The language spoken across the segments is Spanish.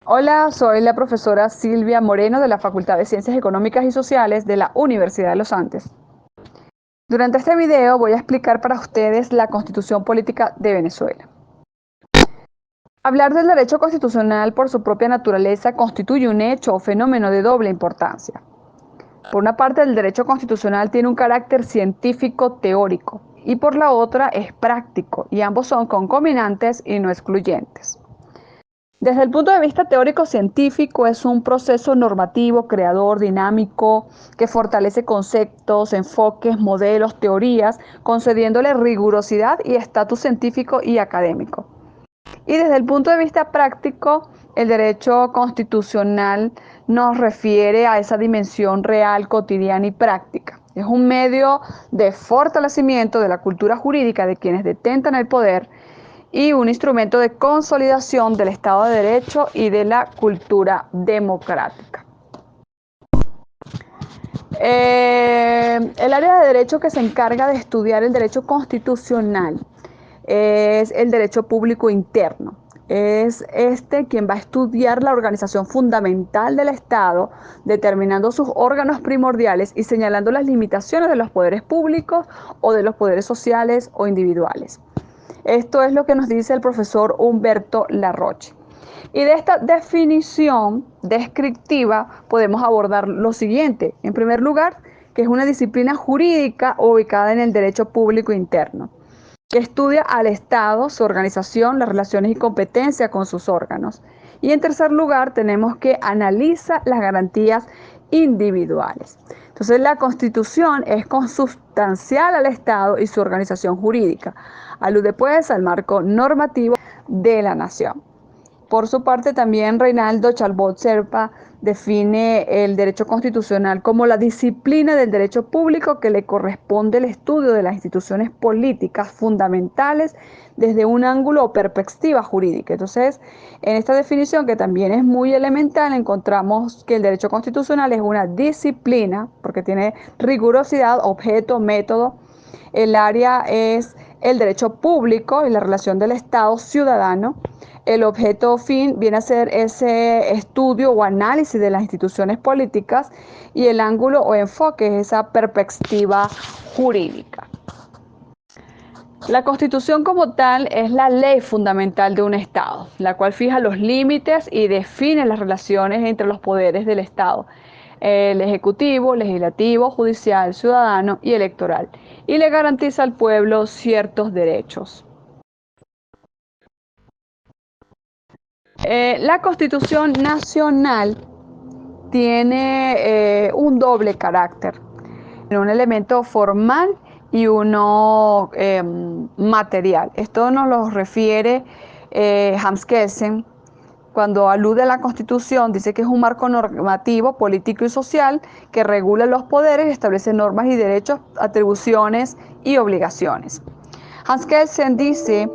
Hola, soy la profesora Silvia Moreno de la Facultad de Ciencias Económicas y Sociales de la Universidad de los Andes. Durante este video voy a explicar para ustedes la Constitución Política de Venezuela. Hablar del derecho constitucional por su propia naturaleza constituye un hecho o fenómeno de doble importancia. Por una parte, el derecho constitucional tiene un carácter científico teórico y por la otra es práctico, y ambos son concomitantes y no excluyentes. Desde el punto de vista teórico-científico, es un proceso normativo, creador, dinámico, que fortalece conceptos, enfoques, modelos, teorías, concediéndole rigurosidad y estatus científico y académico. Y desde el punto de vista práctico, el derecho constitucional nos refiere a esa dimensión real, cotidiana y práctica. Es un medio de fortalecimiento de la cultura jurídica de quienes detentan el poder y un instrumento de consolidación del Estado de Derecho y de la cultura democrática. El área de derecho que se encarga de estudiar el derecho constitucional es el derecho público interno. Es quien va a estudiar la organización fundamental del Estado, determinando sus órganos primordiales y señalando las limitaciones de los poderes públicos o de los poderes sociales o individuales. Esto es lo que nos dice el profesor Humberto Larroche. Y de esta definición descriptiva podemos abordar lo siguiente. En primer lugar, que es una disciplina jurídica ubicada en el derecho público interno, que estudia al Estado, su organización, las relaciones y competencia con sus órganos. Y en tercer lugar, tenemos que analiza las garantías individuales. Entonces, la Constitución es consustancial al Estado y su organización jurídica. Alude pues al marco normativo de la nación. Por su parte, también Reinaldo Chalbaud Serpa define el derecho constitucional como la disciplina del derecho público que le corresponde el estudio de las instituciones políticas fundamentales desde un ángulo o perspectiva jurídica. Entonces, en esta definición, que también es muy elemental, encontramos que el derecho constitucional es una disciplina, porque tiene rigurosidad, objeto, método. El área es el derecho público y la relación del Estado-ciudadano. El objeto fin viene a ser ese estudio o análisis de las instituciones políticas y el ángulo o enfoque es esa perspectiva jurídica. La Constitución como tal es la ley fundamental de un Estado, la cual fija los límites y define las relaciones entre los poderes del Estado, el ejecutivo, legislativo, judicial, ciudadano y electoral, y le garantiza al pueblo ciertos derechos. La Constitución Nacional tiene un doble carácter, un elemento formal y uno material. Esto nos lo refiere Hans Kelsen cuando alude a la Constitución, dice que es un marco normativo, político y social que regula los poderes y establece normas y derechos, atribuciones y obligaciones. Hans Kelsen dice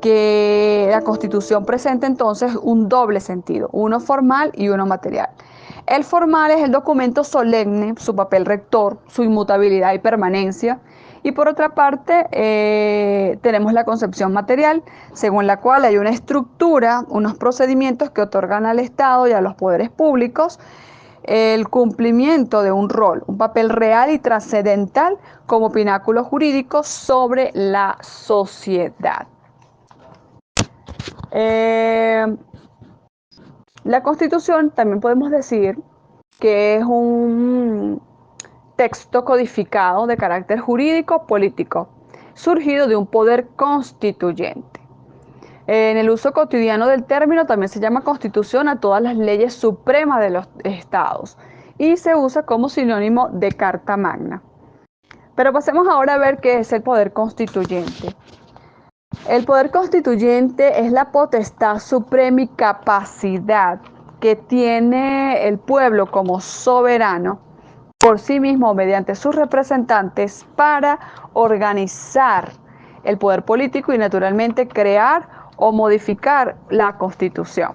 que la Constitución presenta entonces un doble sentido, uno formal y uno material. El formal es el documento solemne, su papel rector, su inmutabilidad y permanencia. Y por otra parte, tenemos la concepción material, según la cual hay una estructura, unos procedimientos que otorgan al Estado y a los poderes públicos el cumplimiento de un rol, un papel real y trascendental como pináculo jurídico sobre la sociedad. La Constitución también podemos decir que es un texto codificado de carácter jurídico político, surgido de un poder constituyente. En el uso cotidiano del término también se llama constitución a todas las leyes supremas de los estados y se usa como sinónimo de Carta Magna. Pero pasemos ahora a ver qué es el poder constituyente. El poder constituyente es la potestad suprema y capacidad que tiene el pueblo como soberano por sí mismo mediante sus representantes para organizar el poder político y naturalmente crear o modificar la Constitución.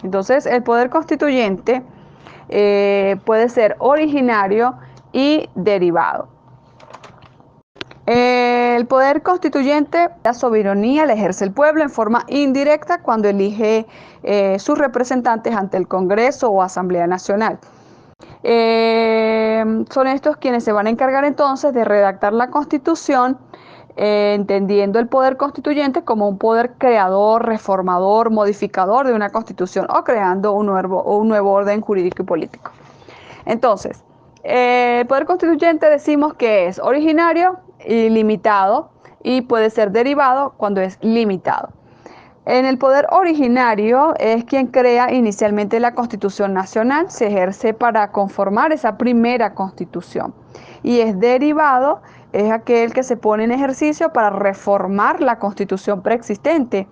Entonces, el poder constituyente puede ser originario y derivado. El poder constituyente, la soberanía la ejerce el pueblo en forma indirecta cuando elige sus representantes ante el Congreso o Asamblea Nacional. Son estos quienes se van a encargar entonces de redactar la Constitución, entendiendo el poder constituyente como un poder creador, reformador, modificador de una Constitución o creando un nuevo orden jurídico y político. Entonces, el poder constituyente decimos que es originario, ilimitado y puede ser derivado cuando es limitado. En el poder originario es quien crea inicialmente la Constitución Nacional, se ejerce para conformar esa primera Constitución. Y es derivado, es aquel que se pone en ejercicio para reformar la Constitución preexistente.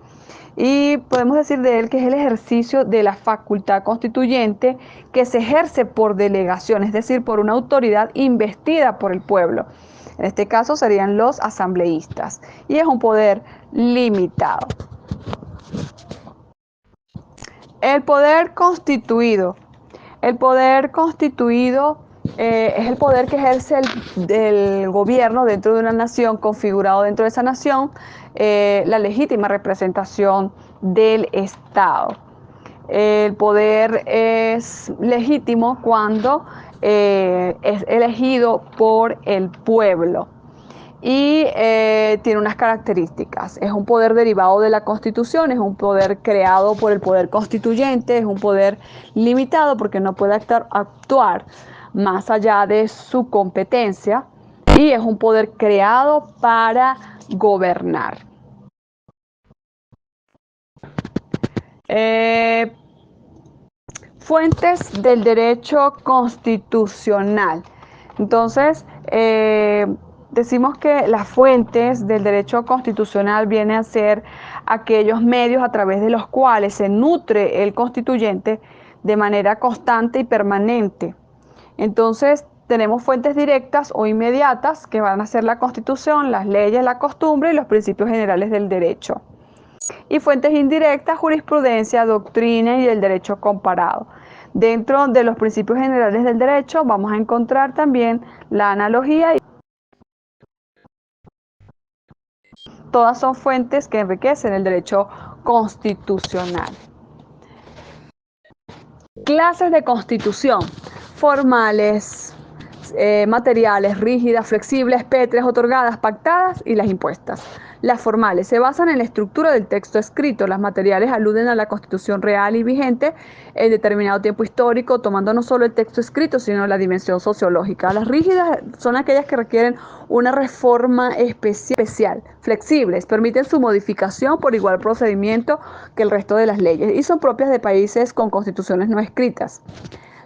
Y podemos decir de él que es el ejercicio de la facultad constituyente que se ejerce por delegación, es decir, por una autoridad investida por el pueblo. En este caso serían los asambleístas. Y es un poder limitado. El poder constituido. El poder constituido es el poder que ejerce el gobierno dentro de una nación, configurado dentro de esa nación, la legítima representación del Estado. El poder es legítimo cuando es elegido por el pueblo y tiene unas características. Es un poder derivado de la Constitución, es un poder creado por el poder constituyente, es un poder limitado porque no puede actuar más allá de su competencia y es un poder creado para gobernar. Fuentes del derecho constitucional. Entonces, decimos que las fuentes del derecho constitucional vienen a ser aquellos medios a través de los cuales se nutre el constituyente de manera constante y permanente. Entonces, tenemos fuentes directas o inmediatas que van a ser la Constitución, las leyes, la costumbre y los principios generales del derecho. Y fuentes indirectas, jurisprudencia, doctrina y el derecho comparado. Dentro de los principios generales del derecho vamos a encontrar también la analogía. Todas son fuentes que enriquecen el derecho constitucional. Clases de constitución: formales, materiales, rígidas, flexibles, pétreas, otorgadas, pactadas y las impuestas. Las formales se basan en la estructura del texto escrito. Las materiales aluden a la Constitución real y vigente en determinado tiempo histórico, tomando no solo el texto escrito, sino la dimensión sociológica. Las rígidas son aquellas que requieren una reforma especial. Flexibles permiten su modificación por igual procedimiento que el resto de las leyes y son propias de países con constituciones no escritas.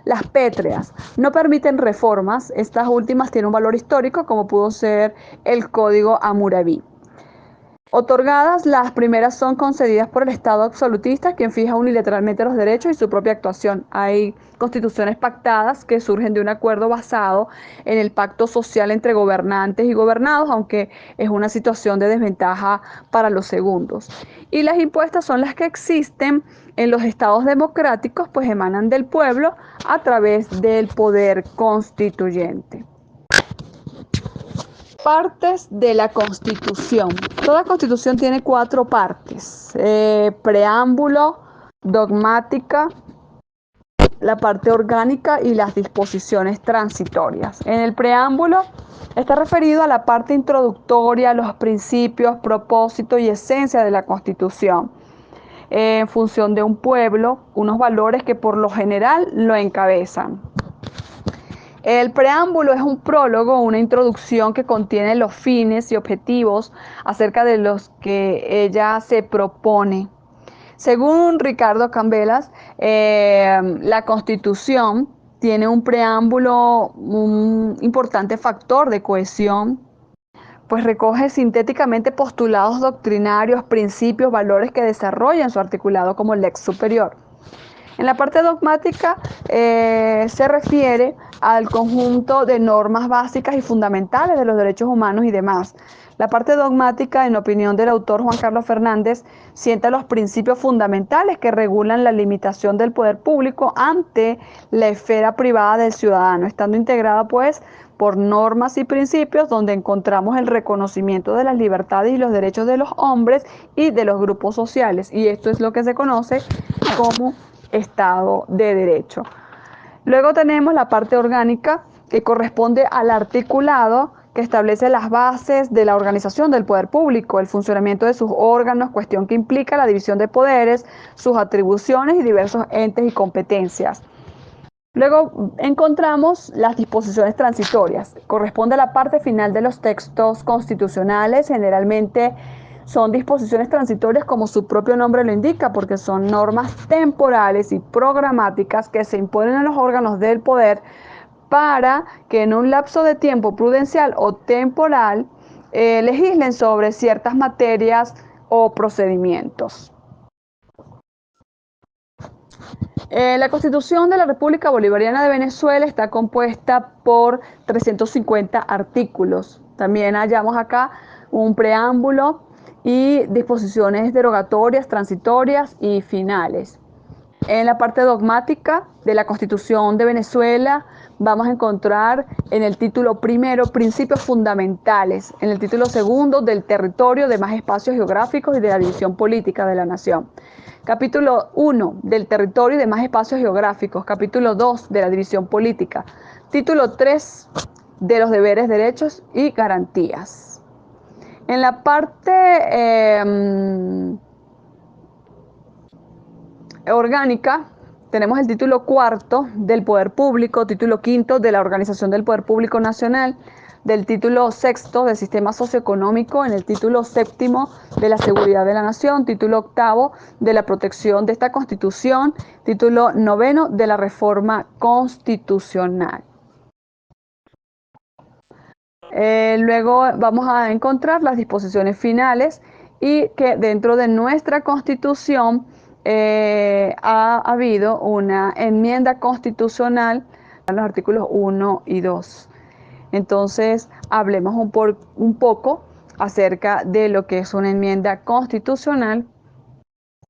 Las pétreas no permiten reformas. Estas últimas tienen un valor histórico, como pudo ser el Código Hammurabi. Otorgadas, las primeras son concedidas por el Estado absolutista, quien fija unilateralmente los derechos y su propia actuación. Hay constituciones pactadas que surgen de un acuerdo basado en el pacto social entre gobernantes y gobernados, aunque es una situación de desventaja para los segundos. Y las impuestas son las que existen en los estados democráticos, pues emanan del pueblo a través del poder constituyente. Partes de la Constitución. Toda Constitución tiene 4 partes: preámbulo, dogmática, la parte orgánica y las disposiciones transitorias. En el preámbulo está referido a la parte introductoria, los principios, propósito y esencia de la Constitución, en función de un pueblo, unos valores que por lo general lo encabezan. El preámbulo es un prólogo, una introducción que contiene los fines y objetivos acerca de los que ella se propone. Según Ricardo Cambelas, la Constitución tiene un preámbulo, un importante factor de cohesión, pues recoge sintéticamente postulados doctrinarios, principios, valores que desarrollan su articulado como lex superior. En la parte dogmática se refiere al conjunto de normas básicas y fundamentales de los derechos humanos y demás. La parte dogmática, en opinión del autor Juan Carlos Fernández, sienta los principios fundamentales que regulan la limitación del poder público ante la esfera privada del ciudadano, estando integrada pues por normas y principios donde encontramos el reconocimiento de las libertades y los derechos de los hombres y de los grupos sociales. Y esto es lo que se conoce como Estado de Derecho. Luego tenemos la parte orgánica, que corresponde al articulado que establece las bases de la organización del poder público, el funcionamiento de sus órganos, cuestión que implica la división de poderes, sus atribuciones y diversos entes y competencias. Luego encontramos las disposiciones transitorias. Corresponde a la parte final de los textos constitucionales. Generalmente son disposiciones transitorias como su propio nombre lo indica, porque son normas temporales y programáticas que se imponen a los órganos del poder para que en un lapso de tiempo prudencial o temporal legislen sobre ciertas materias o procedimientos. La Constitución de la República Bolivariana de Venezuela está compuesta por 350 artículos. También hallamos acá un preámbulo y disposiciones derogatorias, transitorias y finales. En la parte dogmática de la Constitución de Venezuela vamos a encontrar en el título primero principios fundamentales, en el título segundo del territorio, de más espacios geográficos y de la división política de la nación. Capítulo 1 del territorio y demás espacios geográficos. Capítulo 2 de la división política. Título 3 de los deberes, derechos y garantías. En la parte orgánica tenemos el título 4 del poder público, título 5 de la organización del poder público nacional, del título 6 del sistema socioeconómico, en el título 7 de la seguridad de la nación, título 8 de la protección de esta constitución, título 9 de la reforma constitucional. Luego vamos a encontrar las disposiciones finales y que dentro de nuestra constitución ha habido una enmienda constitucional en los artículos 1 y 2. Entonces, hablemos un poco acerca de lo que es una enmienda constitucional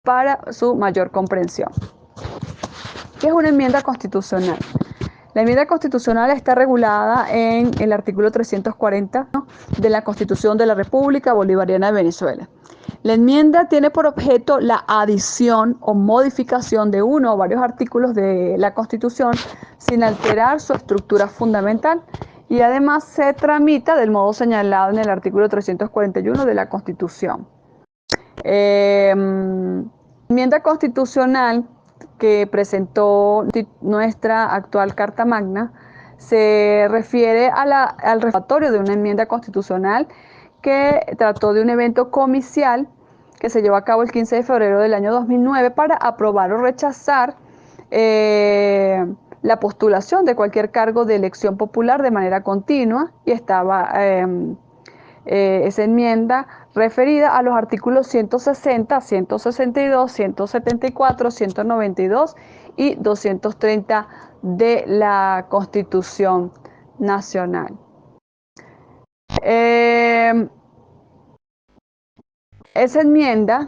para su mayor comprensión. ¿Qué es una enmienda constitucional? La enmienda constitucional está regulada en el artículo 340 de la Constitución de la República Bolivariana de Venezuela. La enmienda tiene por objeto la adición o modificación de uno o varios artículos de la Constitución sin alterar su estructura fundamental y además se tramita del modo señalado en el artículo 341 de la Constitución. Enmienda constitucional que presentó nuestra actual Carta Magna se refiere al reformatorio de una enmienda constitucional que trató de un evento comicial que se llevó a cabo el 15 de febrero del año 2009 para aprobar o rechazar la postulación de cualquier cargo de elección popular de manera continua, y estaba esa enmienda referida a los artículos 160, 162, 174, 192 y 230 de la Constitución Nacional. Esa enmienda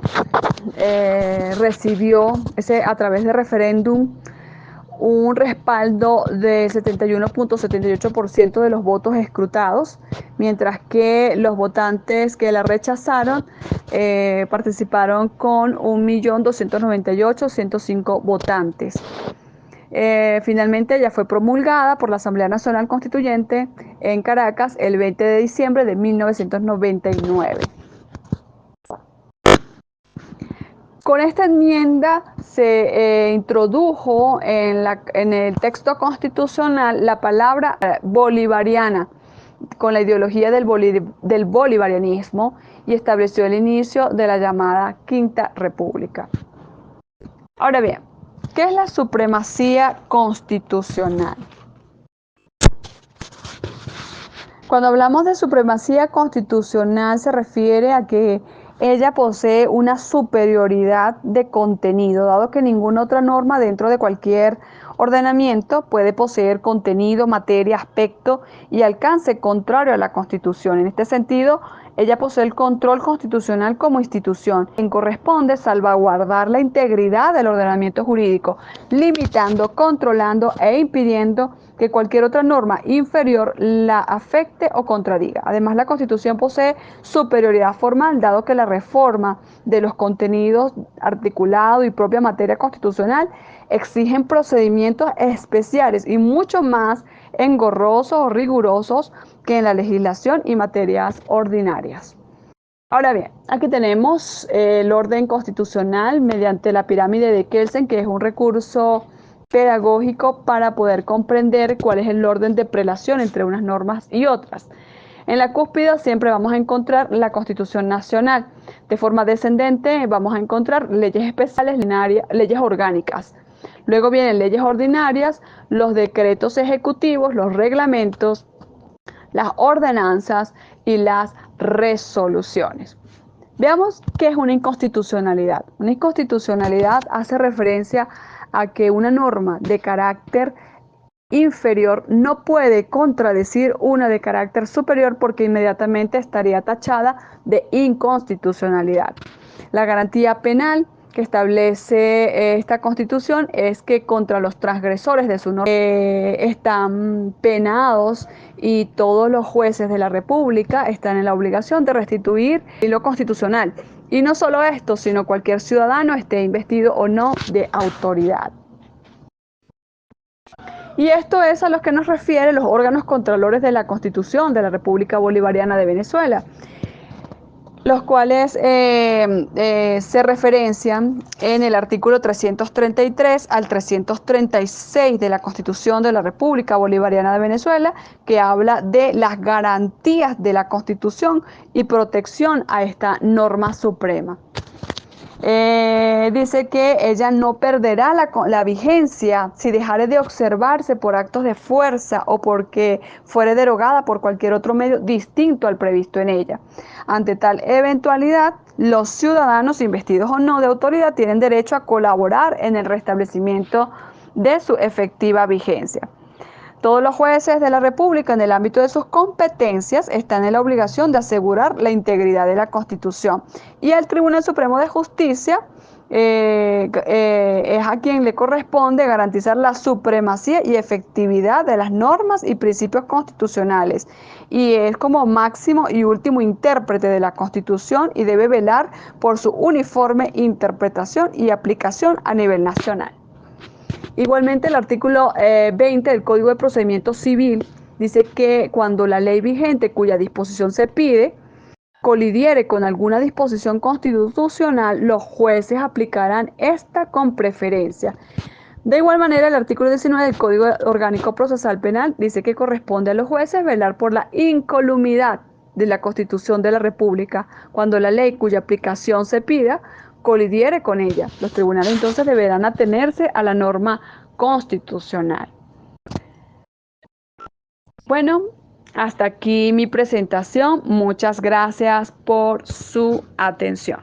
recibió a través de referéndum un respaldo del 71.78% de los votos escrutados, mientras que los votantes que la rechazaron participaron con 1.298.105 votantes. Finalmente ya fue promulgada por la Asamblea Nacional Constituyente en Caracas el 20 de diciembre de 1999. Con esta enmienda se introdujo en el texto constitucional la palabra bolivariana, con la ideología del bolivarianismo, y estableció el inicio de la llamada Quinta República. Ahora bien, ¿qué es la supremacía constitucional? Cuando hablamos de supremacía constitucional se refiere a que ella posee una superioridad de contenido, dado que ninguna otra norma dentro de cualquier ordenamiento puede poseer contenido, materia, aspecto y alcance contrario a la Constitución. En este sentido, ella posee el control constitucional como institución, quien corresponde salvaguardar la integridad del ordenamiento jurídico, limitando, controlando e impidiendo que cualquier otra norma inferior la afecte o contradiga. Además, la Constitución posee superioridad formal, dado que la reforma de los contenidos articulados y propia materia constitucional exigen procedimientos especiales y mucho más engorrosos o rigurosos que en la legislación y materias ordinarias. Ahora bien, aquí tenemos el orden constitucional mediante la pirámide de Kelsen, que es un recurso pedagógico para poder comprender cuál es el orden de prelación entre unas normas y otras. En la cúspide siempre vamos a encontrar la Constitución Nacional. De forma descendente vamos a encontrar leyes especiales, leyes orgánicas. Luego vienen leyes ordinarias, los decretos ejecutivos, los reglamentos, las ordenanzas y las resoluciones. Veamos qué es una inconstitucionalidad. Una inconstitucionalidad hace referencia a que una norma de carácter inferior no puede contradecir una de carácter superior porque inmediatamente estaría tachada de inconstitucionalidad. La garantía penal que establece esta Constitución es que contra los transgresores de su norma están penados y todos los jueces de la República están en la obligación de restituir lo constitucional. Y no solo esto, sino cualquier ciudadano esté investido o no de autoridad. Y esto es a los que nos refieren los órganos contralores de la Constitución de la República Bolivariana de Venezuela, los cuales se referencian en el artículo 333 al 336 de la Constitución de la República Bolivariana de Venezuela, que habla de las garantías de la Constitución y protección a esta norma suprema. Dice que ella no perderá la vigencia si dejare de observarse por actos de fuerza o porque fuere derogada por cualquier otro medio distinto al previsto en ella. Ante tal eventualidad, los ciudadanos, investidos o no de autoridad, tienen derecho a colaborar en el restablecimiento de su efectiva vigencia. Todos los jueces de la República, en el ámbito de sus competencias, están en la obligación de asegurar la integridad de la Constitución. Y el Tribunal Supremo de Justicia es a quien le corresponde garantizar la supremacía y efectividad de las normas y principios constitucionales. Y es como máximo y último intérprete de la Constitución y debe velar por su uniforme interpretación y aplicación a nivel nacional. Igualmente, el artículo 20 del Código de Procedimiento Civil dice que cuando la ley vigente cuya disposición se pide colidiere con alguna disposición constitucional, los jueces aplicarán esta con preferencia. De igual manera, el artículo 19 del Código Orgánico Procesal Penal dice que corresponde a los jueces velar por la incolumidad de la Constitución de la República cuando la ley cuya aplicación se pida colidiere con ella. Los tribunales entonces deberán atenerse a la norma constitucional. Bueno, hasta aquí mi presentación. Muchas gracias por su atención.